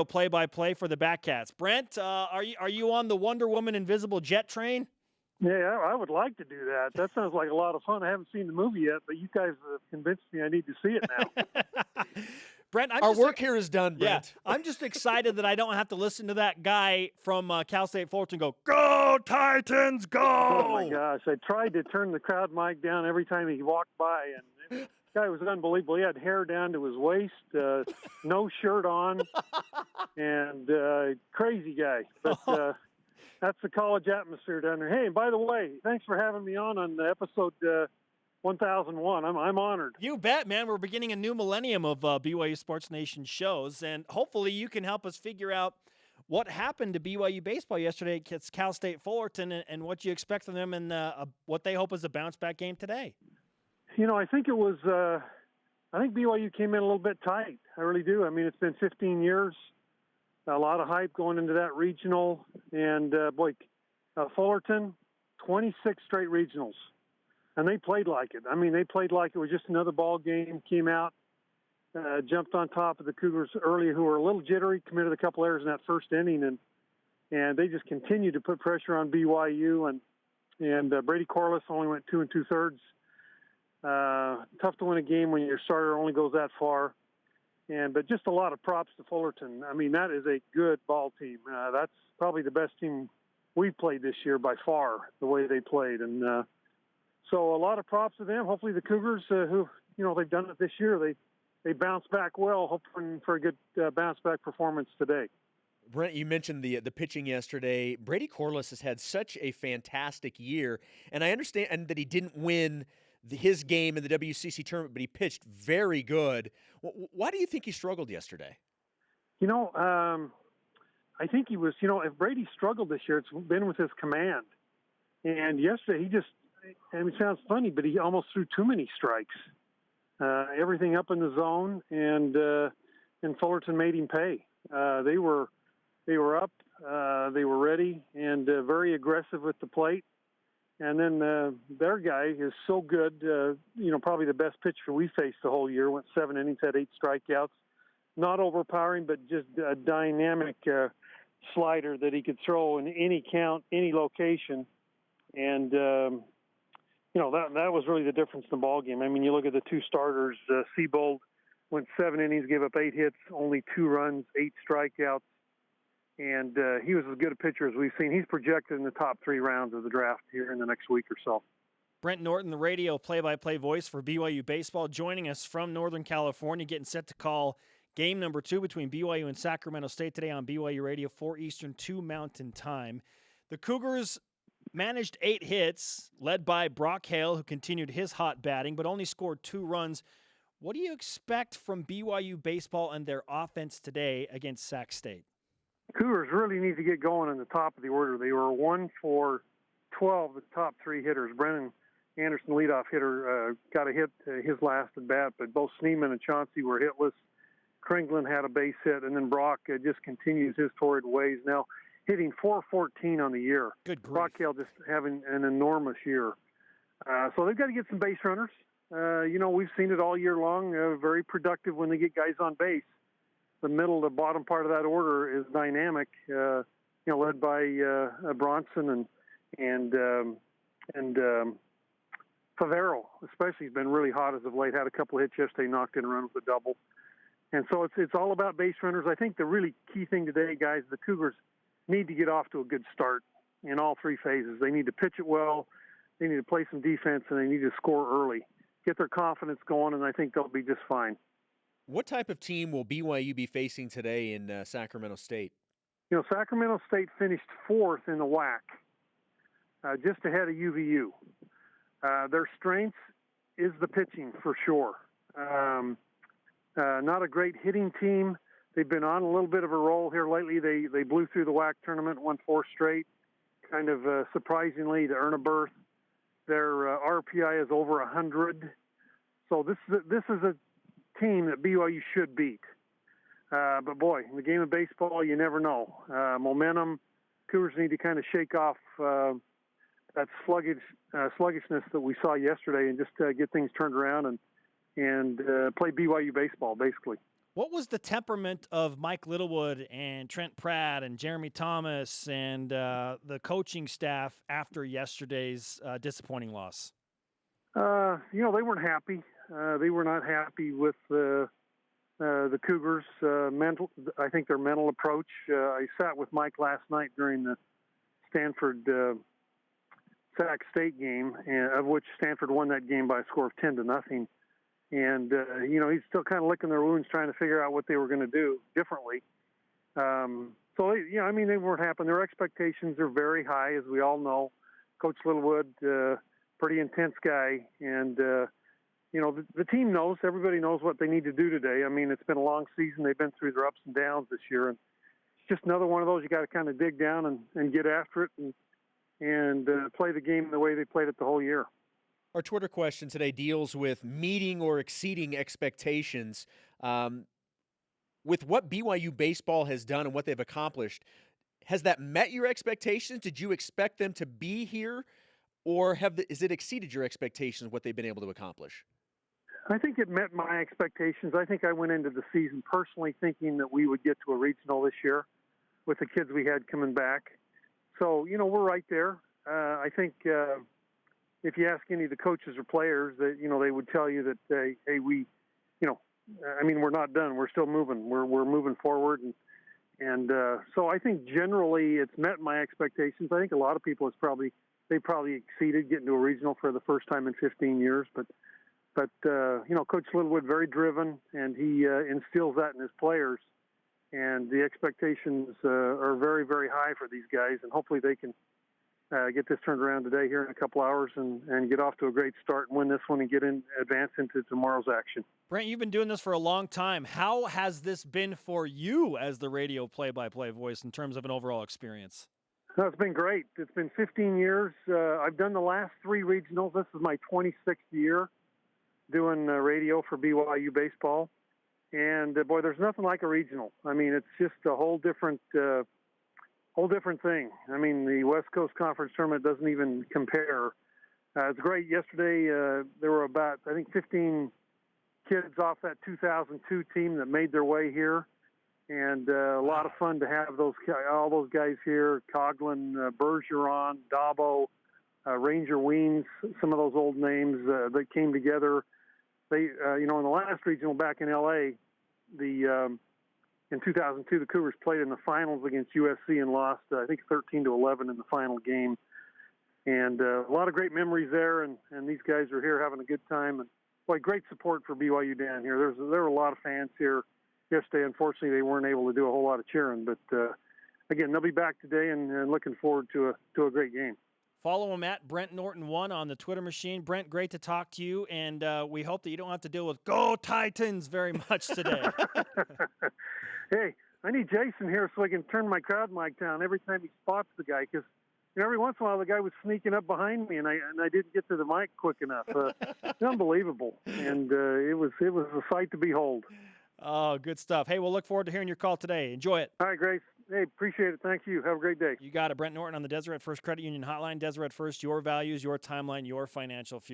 Play-by-play for the Batcats. Brent, are you on the Wonder Woman Invisible Jet train? Yeah, I would like to do that. That sounds like a lot of fun. I haven't seen the movie yet, but you guys have convinced me I need to see it now. Brent, our work here is done, Brent. Yeah, I'm just excited that I don't have to listen to that guy from Cal State Fullerton go, "Go Titans, go!" Oh, my gosh. I tried to turn the crowd mic down every time he walked by, and the guy was unbelievable. He had hair down to his waist, no shirt on, and crazy guy. But that's the college atmosphere down there. Hey, and by the way, thanks for having me on episode 1001. I'm honored. You bet, man. We're beginning a new millennium of BYU Sports Nation shows, and hopefully you can help us figure out what happened to BYU baseball yesterday against Cal State Fullerton and what you expect from them and what they hope is a bounce-back game today. You know, I think it was I think BYU came in a little bit tight. I really do. I mean, it's been 15 years. A lot of hype going into that regional. And, Fullerton, 26 straight regionals. And they played like it. I mean, they played like it was just another ball game, came out, jumped on top of the Cougars early, who were a little jittery, committed a couple errors in that first inning. And they just continued to put pressure on BYU. And Brady Corliss only went 2 2/3. Tough to win a game when your starter only goes that far. But just a lot of props to Fullerton. I mean, that is a good ball team. That's probably the best team we've played this year by far, the way they played. And so a lot of props to them. Hopefully the Cougars, who, they've done it this year, they bounce back well, hoping for a good bounce-back performance today. Brent, you mentioned the pitching yesterday. Brady Corliss has had such a fantastic year, and I understand that he didn't win his game in the WCC tournament, but he pitched very good. Why do you think he struggled yesterday? I think he was, if Brady struggled this year, it's been with his command. And yesterday it sounds funny, but he almost threw too many strikes. Everything up in the zone, and Fullerton made him pay. They were up, they were ready, and very aggressive with the plate. And then their guy is so good, probably the best pitcher we faced the whole year. Went 7 innings, had 8 strikeouts. Not overpowering, but just a dynamic slider that he could throw in any count, any location. And, that was really the difference in the ballgame. I mean, you look at the 2 starters. Seabold went 7 innings, gave up 8 hits, only 2 runs, 8 strikeouts. And he was as good a pitcher as we've seen. He's projected in the top 3 rounds of the draft here in the next week or so. Brent Norton, the radio play-by-play voice for BYU Baseball, joining us from Northern California, getting set to call game number 2 between BYU and Sacramento State today on BYU Radio, 4 Eastern, 2 Mountain Time. The Cougars managed 8 hits, led by Brock Hale, who continued his hot batting, but only scored 2 runs. What do you expect from BYU Baseball and their offense today against Sac State? Cougars really need to get going in the top of the order. They were 1 for 12, the top 3 hitters. Brennan Anderson, leadoff hitter, got a hit his last at bat, but both Sneeman and Chauncey were hitless. Kringlin had a base hit, and then Brock just continues his torrid ways now, hitting .414 on the year. Good grief. Brock Hale just having an enormous year. So they've got to get some base runners. We've seen it all year long, very productive when they get guys on base. The bottom part of that order is dynamic, led by Bronson and Favero, especially. He's been really hot as of late. Had a couple of hits yesterday, knocked in a run with a double. And so it's all about base runners. I think the really key thing today, guys, the Cougars need to get off to a good start in all 3 phases. They need to pitch it well, they need to play some defense, and they need to score early. Get their confidence going, and I think they'll be just fine. What type of team will BYU be facing today in Sacramento State? Sacramento State finished 4th in the WAC, just ahead of UVU. Their strength is the pitching for sure. Not a great hitting team. They've been on a little bit of a roll here lately. They blew through the WAC tournament, won 4 straight, kind of surprisingly to earn a berth. Their RPI is over 100. So this is a team that BYU should beat. But boy, in the game of baseball, you never know. Momentum, Cougars need to kind of shake off that sluggishness that we saw yesterday and just get things turned around and play BYU baseball, basically. What was the temperament of Mike Littlewood and Trent Pratt and Jeremy Thomas and the coaching staff after yesterday's disappointing loss? They weren't happy. They were not happy with the Cougars' mental. I think their mental approach. I sat with Mike last night during the Stanford Sac State game, of which Stanford won that game by a score of 10-0. And he's still kind of licking their wounds, trying to figure out what they were going to do differently. They weren't happy. Their expectations are very high, as we all know. Coach Littlewood, pretty intense guy, and the team knows. Everybody knows what they need to do today. I mean, it's been a long season. They've been through their ups and downs this year, and it's just another one of those you got to kind of dig down and get after it and play the game the way they played it the whole year. Our Twitter question today deals with meeting or exceeding expectations. With what BYU baseball has done and what they've accomplished, has that met your expectations? Did you expect them to be here, or is it exceeded your expectations what they've been able to accomplish? I think it met my expectations. I think I went into the season personally thinking that we would get to a regional this year with the kids we had coming back. So, we're right there. I think if you ask any of the coaches or players, that they would tell you that we're not done. We're still moving. We're moving forward, and so I think generally it's met my expectations. I think a lot of people probably exceeded getting to a regional for the first time in 15 years. But Coach Littlewood, very driven, and he instills that in his players. And the expectations are very, very high for these guys, and hopefully they can get this turned around today here in a couple hours and get off to a great start and win this one and advance into tomorrow's action. Brent, you've been doing this for a long time. How has this been for you as the radio play-by-play voice in terms of an overall experience? No, it's been great. It's been 15 years. I've done the last 3 regionals. This is my 26th year doing radio for BYU Baseball. And, boy, there's nothing like a regional. I mean, it's just a whole different thing. I mean, the West Coast Conference Tournament doesn't even compare. It's great. Yesterday, there were about, 15 kids off that 2002 team that made their way here. And a lot of fun to have all those guys here, Coughlin, Bergeron, Dabo, Ranger Weens, some of those old names that came together. They, in the last regional back in L.A., in 2002, the Cougars played in the finals against USC and lost, 13-11 in the final game. And a lot of great memories there, and these guys are here having a good time. And, boy, great support for BYU down here. There were a lot of fans here yesterday. Unfortunately, they weren't able to do a whole lot of cheering. But, again, they'll be back today and looking forward to a great game. Follow him at Brent Norton 1 on the Twitter machine. Brent, great to talk to you, and we hope that you don't have to deal with Go Titans very much today. Hey, I need Jason here so I can turn my crowd mic down every time he spots the guy, because every once in a while the guy was sneaking up behind me, and I didn't get to the mic quick enough. It's unbelievable, and it was a sight to behold. Oh, good stuff. Hey, we'll look forward to hearing your call today. Enjoy it. All right, Grace. Hey, appreciate it. Thank you. Have a great day. You got it. Brent Norton on the Deseret First Credit Union Hotline. Deseret First, your values, your timeline, your financial future.